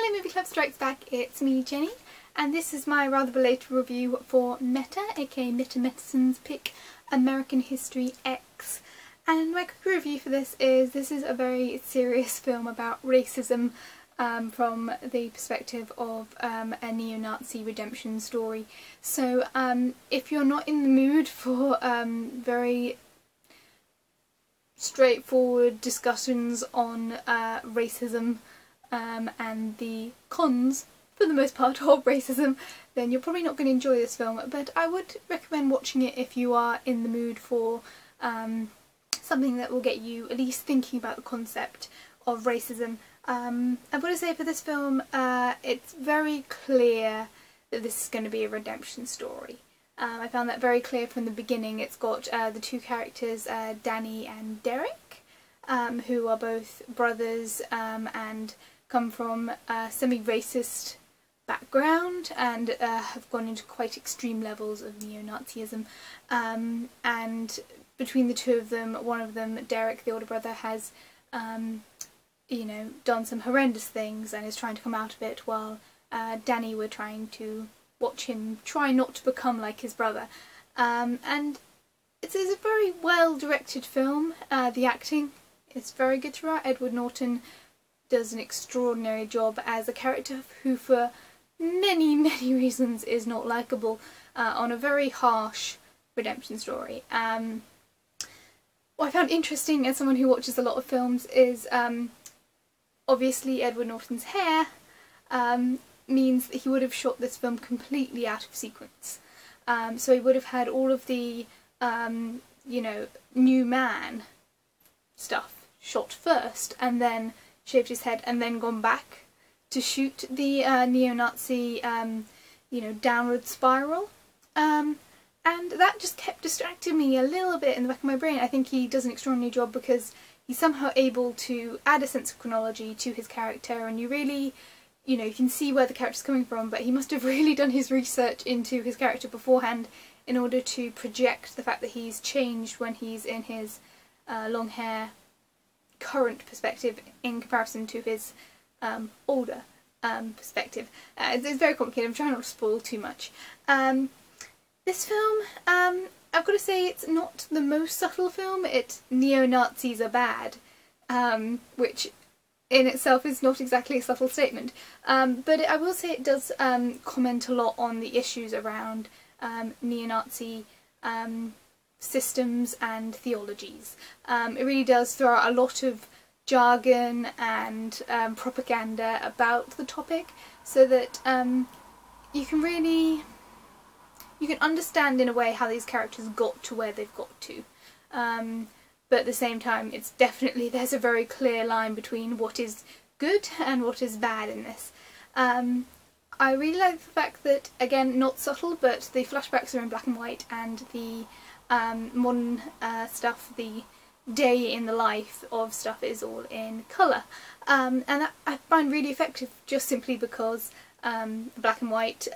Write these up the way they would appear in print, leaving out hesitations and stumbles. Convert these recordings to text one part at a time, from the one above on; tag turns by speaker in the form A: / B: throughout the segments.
A: Hi, Movie Club Strikes Back, it's me, Jenny, and this is my rather belated review for Mette, aka Mette Medicine's pick, American History X. And my quick review for this is a very serious film about racism from the perspective of a neo-Nazi redemption story. So if you're not in the mood for very straightforward discussions on racism and the cons, for the most part, of racism, then you're probably not going to enjoy this film, but I would recommend watching it if you are in the mood for something that will get you at least thinking about the concept of racism. I've got to say, for this film, it's very clear that this is going to be a redemption story. I found that very clear from the beginning. It's got the two characters, Danny and Derek, who are both brothers and come from a semi-racist background and have gone into quite extreme levels of neo-Nazism. And between the two of them, one of them, Derek, the older brother, has you know, done some horrendous things and is trying to come out of it, while Danny, we're trying to watch him try not to become like his brother. And it's a very well directed film. The acting is very good throughout. Edward Norton does an extraordinary job as a character who, for many reasons, is not likeable on a very harsh redemption story. What I found interesting as someone who watches a lot of films is obviously Edward Norton's hair means that he would have shot this film completely out of sequence. So he would have had all of the, you know, new man stuff shot first, and then shaved his head, and then gone back to shoot the neo-Nazi, you know, downward spiral. And that just kept distracting me a little bit in the back of my brain. I think he does an extraordinary job because he's somehow able to add a sense of chronology to his character, and you really, you know, you can see where the character's coming from, but he must have really done his research into his character beforehand in order to project the fact that he's changed when he's in his long hair current perspective in comparison to his older perspective. It's very complicated. I'm trying not to spoil too much. This film, I've got to say, it's not the most subtle film. It's neo-Nazis are bad, which in itself is not exactly a subtle statement. But I will say it does comment a lot on the issues around neo-Nazi systems and theologies. It really does throw out a lot of jargon and propaganda about the topic, so that you can understand in a way how these characters got to where they've got to. But at the same time, it's definitely, there's a very clear line between what is good and what is bad in this. I really like the fact that, again, not subtle, but the flashbacks are in black and white, and the modern stuff, the day in the life of stuff, is all in colour. And that I find really effective, just simply because the black and white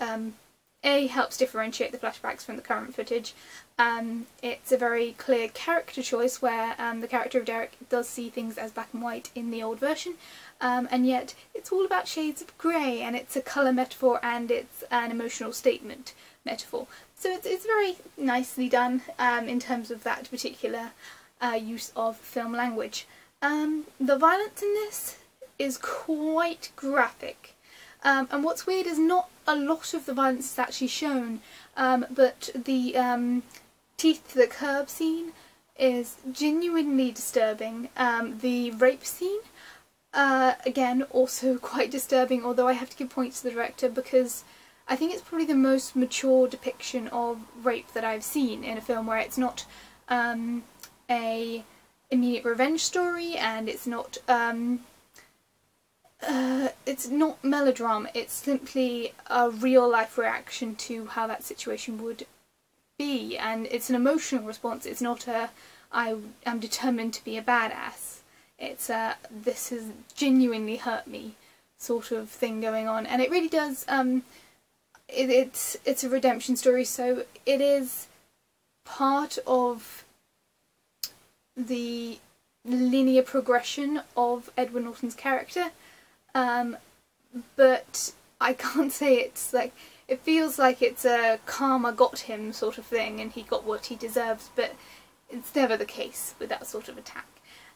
A: A, helps differentiate the flashbacks from the current footage. It's a very clear character choice where the character of Derek does see things as black and white in the old version, and yet it's all about shades of grey, and it's a colour metaphor and it's an emotional statement metaphor. So it's very nicely done in terms of that particular use of film language. The violence in this is quite graphic. And what's weird is not a lot of the violence is actually shown, but the teeth to the curb scene is genuinely disturbing. The rape scene, again, also quite disturbing, although I have to give points to the director because I think it's probably the most mature depiction of rape that I've seen in a film, where it's not a immediate revenge story, and it's not melodrama. It's simply a real life reaction to how that situation would be, and it's an emotional response. It's not a I am determined to be a badass. It's a this has genuinely hurt me sort of thing going on, and it really does. It's a redemption story, so it is part of the linear progression of Edward Norton's character, but I can't say it's like, it feels like it's a karma got him sort of thing and he got what he deserves, but it's never the case with that sort of attack.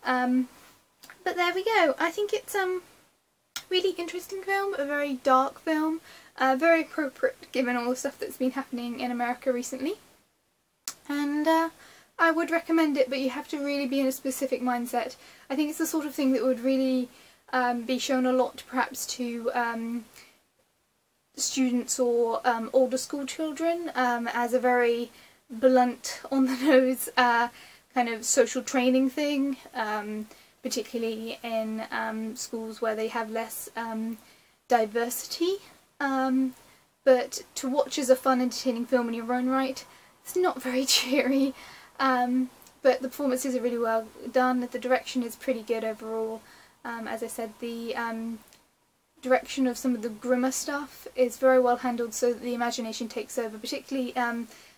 A: But there we go. I think it's really interesting film, a very dark film, very appropriate given all the stuff that's been happening in America recently. And I would recommend it, but you have to really be in a specific mindset. I think it's the sort of thing that would really be shown a lot perhaps to students or older school children as a very blunt, on the nose kind of social training thing, particularly in schools where they have less diversity. But to watch as a fun, entertaining film in your own right, it's not very cheery. But the performances are really well done, the direction is pretty good overall. As I said, the direction of some of the grimmer stuff is very well handled so that the imagination takes over, particularly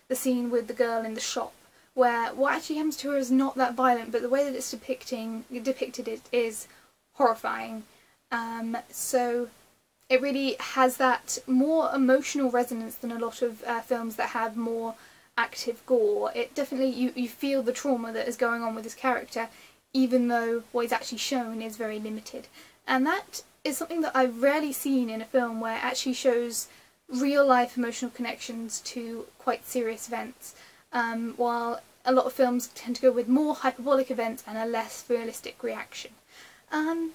A: the scene with the girl in the shop, where what actually happens to her is not that violent, but the way that it's depicted it is horrifying. So it really has that more emotional resonance than a lot of films that have more active gore. It definitely, you feel the trauma that is going on with this character, even though what is actually shown is very limited. And that is something that I've rarely seen in a film, where it actually shows real life emotional connections to quite serious events, while a lot of films tend to go with more hyperbolic events and a less realistic reaction. And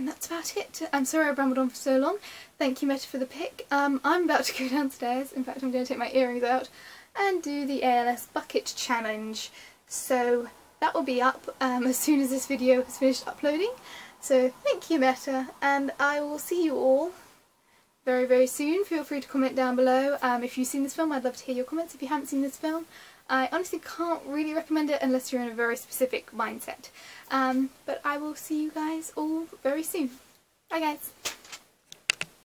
A: that's about it. I'm sorry I rambled on for so long. Thank you, Mette, for the pick. I'm about to go downstairs. In fact, I'm going to take my earrings out and do the ALS bucket challenge. So that will be up as soon as this video has finished uploading. So thank you, Mette, and I will see you all very, very soon. Feel free to comment down below. If you've seen this film, I'd love to hear your comments. If you haven't seen this film, I honestly can't really recommend it unless you're in a very specific mindset. But I will see you guys all very soon. Bye, guys.